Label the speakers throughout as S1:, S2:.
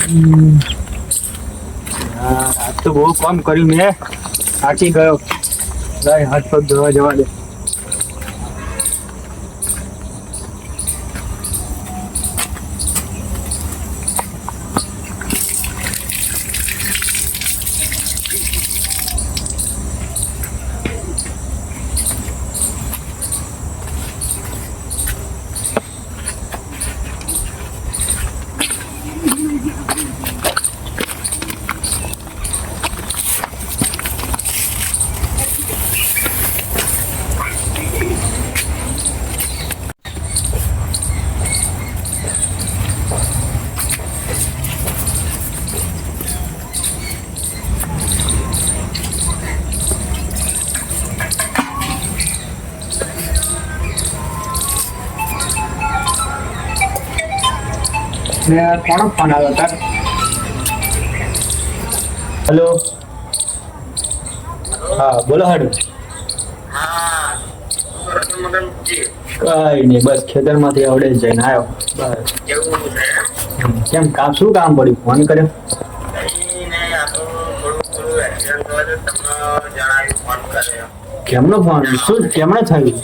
S1: આજ તો બહુ કામ કર્યું મેં, થાકી ગયો. લાય હાથ પગ ધોવા જવા દે. કોનો ફોન આવ્યો તાર? હેલો, હા બોલો હાડુ. કઈ નઈ, બસ ખેતરમાંથી આવડે જઈને આવ્યો. બસ કેમ કામ, શું કામ પડ્યું? ફોન કર્યો? કેમનો ફોન? શું કેમણે થયું?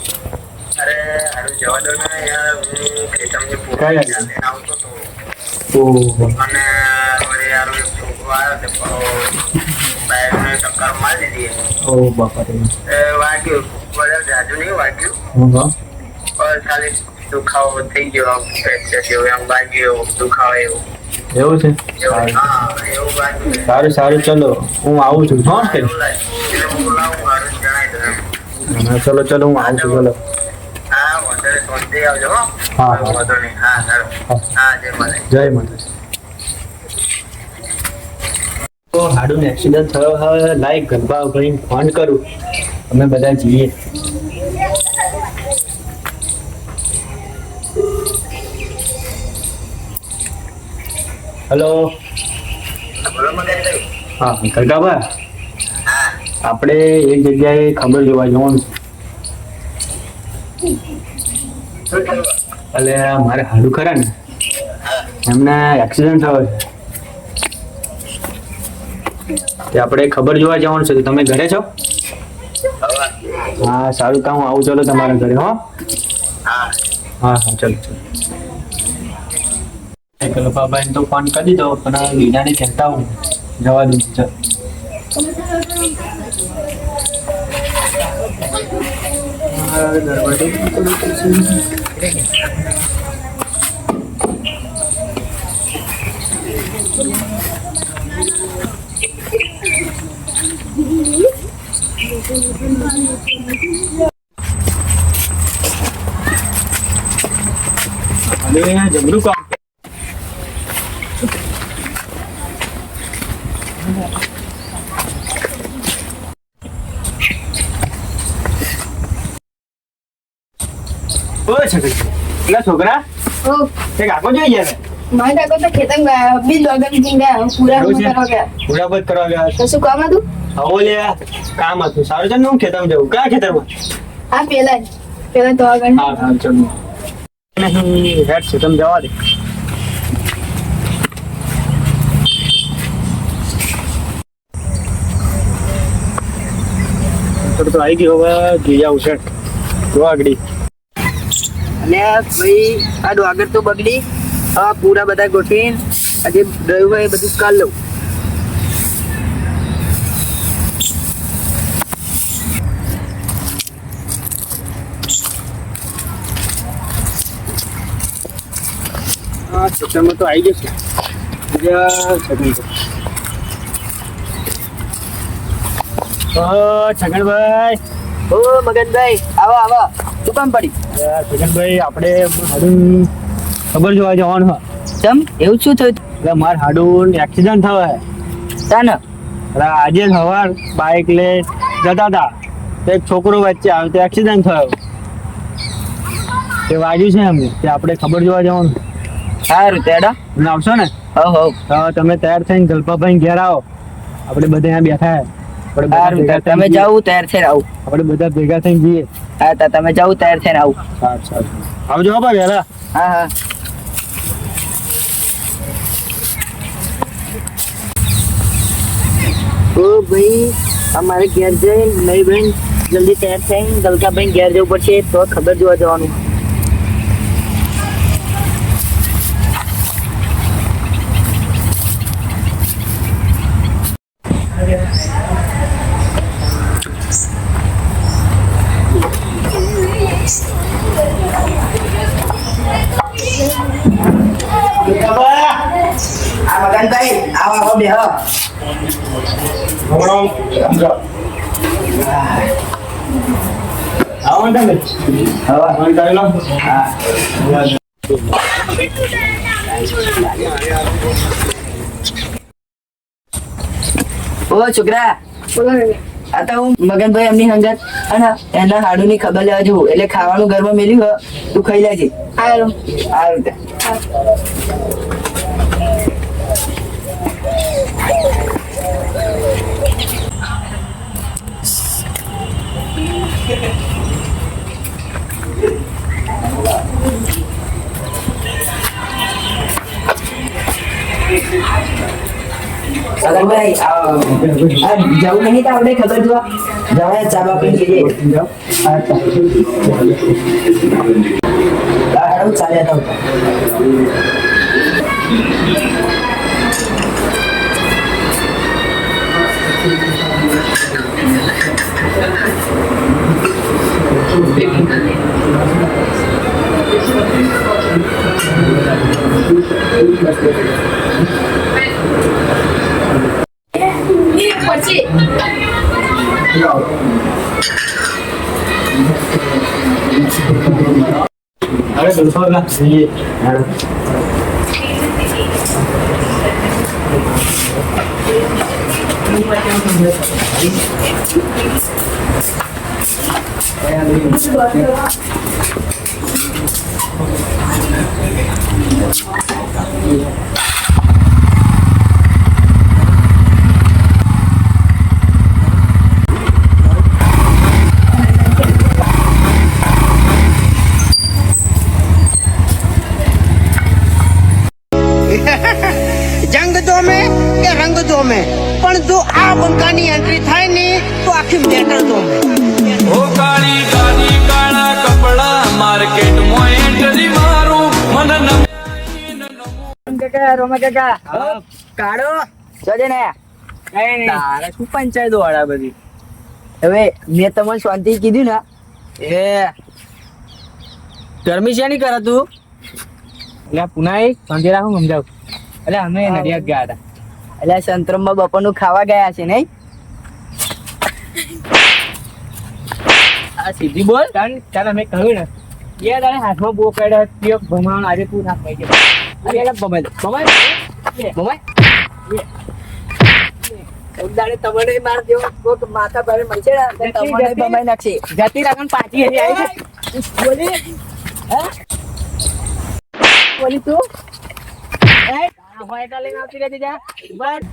S2: દુખાવો થઈ ગયો, દુખાવો
S1: એવું છે? સારું સારું, ચલો હું આવું છું. હા ચલો ચલો, હું આવું છું. ચલો જય માતા. તો હાડું ને એક્સિડન્ટ થયો, હવે લાઈક ગરબા ભાઈને ફોન કરું, અમે બધા જઈએ. હેલો, હા ગરગાબા, આપણે એક જગ્યાએ ખબર જોવા જવાનું છે. એટલે મારે હાડું ખરા ને, એમને એક્સિડન્ટ થયો છે, આપણે ખબર જોવા જવાનું છે. તો તમે ઘરે છો? હા સારું, તો હું આવું. ચલો તમારા ઘરે. હો હા હા, ચલો ચલો. બાબાને તો ફોન કરી દીધો, પણ લીનાને કહેતા હું જવા દઉં. ચાલ જબરું કામ. છોકરા કાકો જોઈ ગયા?
S3: મારા કાકો તો ખેતર ગયા, બિલ વગર ગયા,
S1: પૂરા કરવા ગયા.
S3: તો શું કામ હતું?
S1: હવે લે કામ હતું. સારું છે ને, હું ખેતરમાં જવું. કયા ખેતરમાં?
S3: હા પેલા તો આગળ.
S1: હા હા ચલો. હેડ છે, તમે જવા દે. તો આવી ગયો, હવે જઈ આવું છે. જો આગળ
S4: અને ભાઈ આ આગળ તો બગડી, આ પૂરા બધા ગોઠવીને આજે ડ્રાઈવર એ બધું કાઢ લઉં.
S1: હા ખેતરમાં તો આવી જશે. છગનભાઈ,
S4: ઓ મગનભાઈ, આવો આવો. શું કામ પડી?
S1: છગનભાઈ, આપણે હાડું ખબર જોવા જવાનું હા.
S4: કેમ એવું શું થયું?
S1: મારે હાડું એક્સિડન્ટ થયો.
S4: તાને
S1: આજે સવાર બાઇક લઈ જતા હતા, એક છોકરો વચ્ચે આવ્યો તો એક્સિડન્ટ થયો. તે વાગ્યું છે એમને, તે આપણે ખબર જોવા જવાનું.
S4: સારું તેડા
S1: આવશો ને?
S4: હો હો.
S1: તમે તૈયાર થઈને જલપાભાઈ ઘેર આવો, આપણે બધા અહીંયા બેઠા.
S4: તમે જાવ તૈયાર થઈને આવું.
S1: આપણે બધા ભેગા થઈને જઈએ.
S4: હા તો તમે જાવ તૈયાર થઈને આવું.
S1: સારું સારું, આવજો ભાઈ વહેલા.
S4: હા હા. ઓ ભાઈ અમારે ઘેર જઈ નહીં બેન જલ્દી તૈયાર થઈને ગલકાભાઈ ઘેર જવું પડશે તો ખબર જોવા જવાનું. આ મગનભાઈ આવો બે ઓ છોકરા
S3: બોલો ને.
S4: આ તો હું મગનભાઈ એમની હંગત અને એના હાડું ની ખબર લેવા જવું એટલે ખાવાનું ઘરમાં મેલ્યું હોય તું ખાઈ લેજે.
S3: હાલો.
S4: આ રીતે મગનભાઈ જવું નહીં તો આપણે ખબર જોવા જવાય ચા બાપી જઈએ. ચાલ્યા તો
S3: પછી
S1: અરે બિલકુલ ના જઈએ.
S5: જંગ જોમે કે રંગ જોમે પણ જો આ બંકાની એન્ટ્રી થાય ને તો આખી મેટર જોમે.
S6: ઓ કાળી ગાડી કાળા કપડા માર્કેટ માં એન્ટ્રી મારું મન
S4: કાકા રોમા કાકા કાળો જોજે ને તારે શું પંચાયતો વાળા બધી. હવે મેં તમને શાંતિ કીધું ને એ ગરમી છે નહીં કરે તું
S1: એટલે પુનાઈ સાંજે રાખું સમજાવ. એટલે અમે નડિયાદ ગયા હતા.
S4: એટલે સંતરમમાં બપોરનું ખાવા ગયા છે નહીં.
S1: આ સીધી બોલ ચાલ અમે કહ્યું ને બે દાડે હાથમાં બહુ કાઢ્યા પીઓ ભમાણ આજે તું ના ખાઈ ગયા.
S4: દાડે તમને માર જેવો કોક માથા ભારે મળશે ને તમને બમાઈ નાખશે.
S1: જતી રાખણ પાછી હજી આવી છે.
S4: બોલી બોલી તું
S1: હોય લઈને આવતી રહેતી જા બસ.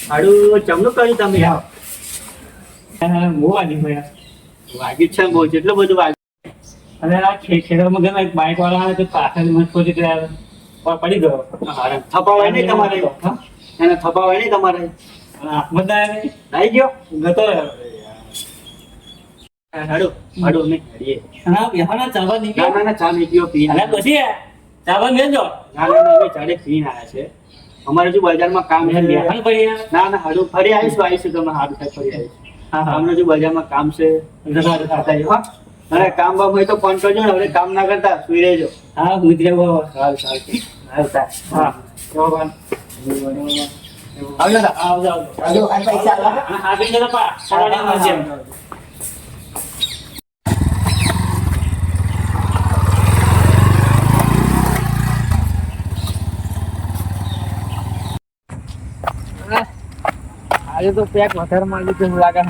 S1: હાડું ચમનું કર્યું તમે બહુ વાગ્યું વાગ્યું છે બહુ એટલું બધું વાગ્યું. અને આ ખેતરમાં ગમે બાઇક વાળા આવે તો પાછળ મસ્ત પડી ગયો. થપાવાય નહીં તમારે એને થપાવાય નહીં તમારે હાથમાં આવી ગયો ગતો હાડું હાડું અમે ચાવા નહીં ના ચા નહીં પીઓ પી પછી ચાવા મેજો ના ચાડે પીને આવ્યા છે. અમારે જો બજારમાં કામ છે ના ના હાડું ફરી આવીશું તમે હાડું થાય ફરી આવીશું. અમને જો બજારમાં કામ છે અને કામ બામ હોય તો ફોન કરજો ને. હવે કામ ના કરતા સુઈ રહેજો. હા સુઈ રહેજો. સારું સારું આજે તો પેક વધારે માંગ્યું છે લાગે.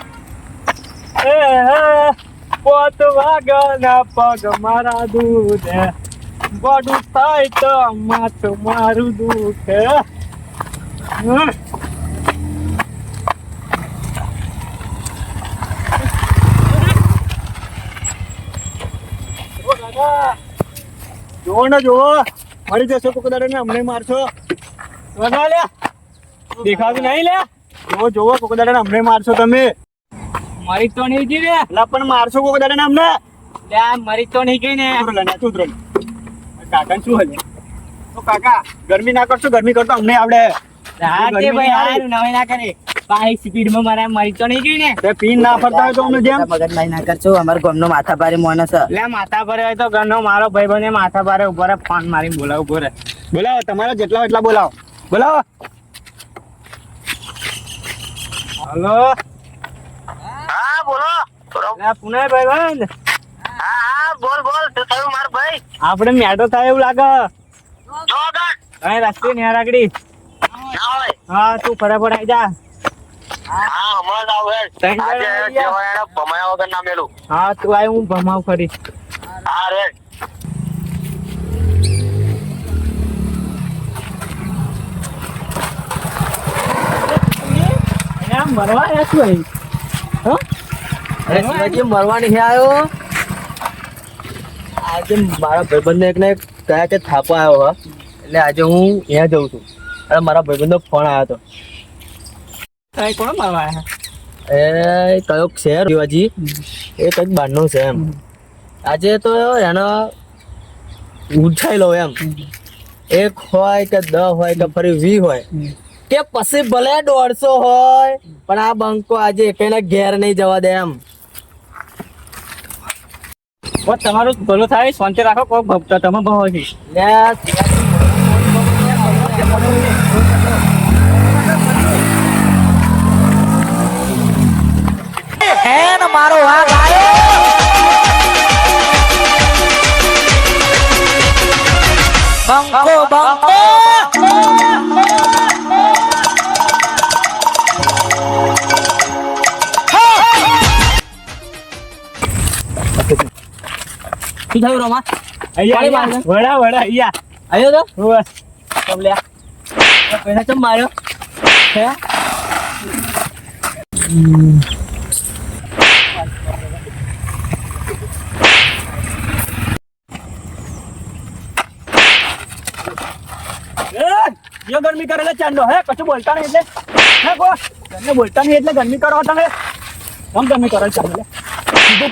S1: પોત વાગના પગ મારા દૂધે ગોડું થાય તો માથું મારું દુખે જોવો ને જોવો મરી જશો કોક દાડે ને અમને મારશો લે દેખાતું નહીં લે જોવો જોવો કોક દાડે ને અમને મારશો તમે
S4: મરી તો નહીં ગઈ રે
S1: એટલે પણ મારશો કોક દાડે ને અમને
S4: લે મરી તો નહીં ગઈ ને
S1: ઉતરો કાકા શું હલે તો કાકા ગરમી ના કરશો ગરમી કરતો અમને આવડે
S4: રાતે ભાઈ હારું નવાઈ ના કરે બાઈક સ્પીડ માં મારા મરી તો નહીં ગઈ ને
S1: તે પીન ના ફરતા હોય તો અમને જેમ
S4: મગજમારી ના કરશો અમારા ગામનો માથા ભારે માણસ એટલે માથા ભારે હોય તો ઘરનો મારો ભાઈ બને માથા ભારે ઉભો રે ફોન મારીને બોલાવ ઉભો રે
S1: બોલાવો તમારા જેટલા એટલા બોલાવો બોલાવો હલો
S2: હા બોલો
S1: પુના ભાઈ બંધ
S2: હા બોલ બોલ શું થયું માર ભાઈ
S1: આપણે મેટો થાય એવું લાગે
S2: જો ગણ
S1: કઈ રસ્તે ને આગળી
S2: ના હોય
S1: હા તું ફટાફટ આવી જા
S2: હા હમણાં જ આવું હેડ
S1: ત્રણ જણા
S2: આજે
S1: આવી ગયા.
S2: જેવા એને ભમાયા વગર ના મેલું
S1: હા તું આય હું ભમાવ ખરી
S2: હા રે
S1: એમ મરવા આવ્યા છું અહીં
S4: અરે શિવાજી મરવા નહીં આવ્યો આજે મારા ભાઈબંધને એકને કયા કે થાપો આવ્યો હા એટલે આજે હું અહીંયા જઉં છું અરે મારા ભાઈબંધનો ફોન આવ્યો હતો
S1: કોણ મરવા આવ્યા
S4: એ કયો શહેર શિવાજી એ કંઈક બહારનો છે એમ આજે તો એનો ઉઠાઈ લો એમ 1 હોય કે 10 હોય કે ફરી 20 હોય કે પછી ભલે 150 હોય પણ આ બંકો આજે એકને ઘેર નહીં જવા દે એમ
S1: તમારું ભલું થાય શાંતિ રાખો કોક ભક્ત તમે ભાવ છે
S4: લે મારો વાઘ આવ્યો બંકો બંકો શું થયું રોમા
S1: અહીંયા વડા વડા અહીંયા
S4: આવ્યો તો
S1: હોવે.
S4: તમ લે પૈસા ચમ માર્યો હે
S1: યો ગરમી કરે એટલે ચાંદો હે કશું બોલતા નહીં એટલે હે કો તમને બોલતા નહીં એટલે ગરમી કરો તમે કેમ ગરમી કરો ચાંદો સીધું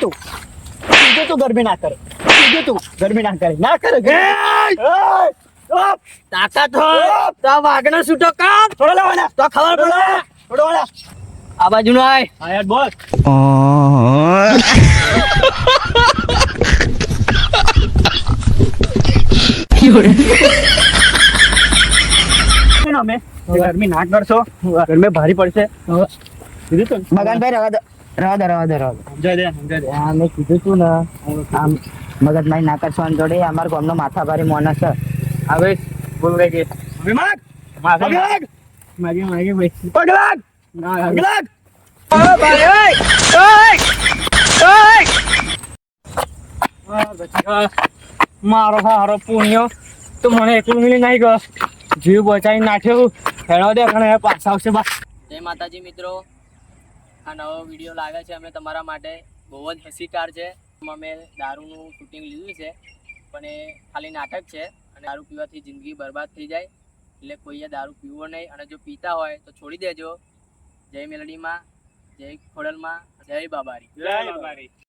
S1: તું ગરમી ના કરે સીધું તું ગરમી ના કરે ના કરે
S4: તાકાત હોય તો આ વાઘને છૂટો કામ
S1: થોડો લેવાના
S4: તો ખબર પડે
S1: થોડો વાળા
S4: આ બાજુ નો આય
S1: હા યાર બોલ અમે ગરમી ના કરશો ગરમી ભારી પડશે કીધું તું
S4: મગનભાઈ રવા દો સમજાય દે હા મેં કીધું તું ને આમ મગજમારી ના કરશો અને જોડે અમારા ગામનો માથા ભારે માણસ છે
S1: હવે બોલ રે કે વિમાગ માગે ભાઈ પગલાગ પગલાગ મારો હારો પુણ્યો તો મને એકલું મિલી નાઈ ગયો જીવ બચાવી નાખ્યો હેડો દે કણે પાછા આવશે બા
S4: જય માતાજી મિત્રો આ નવો વિડીયો લાગે છે અમે તમારા માટે બહુ જ હસીકાર છે અમે દારૂનું શૂટિંગ લીધું છે પણ એ ખાલી નાટક છે અને દારૂ પીવાથી જિંદગી બરબાદ થઈ જાય એટલે કોઈએ દારૂ પીવો નહીં અને જો પીતા હોય તો છોડી દેજો જય મેલડીમાં જય ખોડલમાં જય બાબારી
S1: જય બાબારી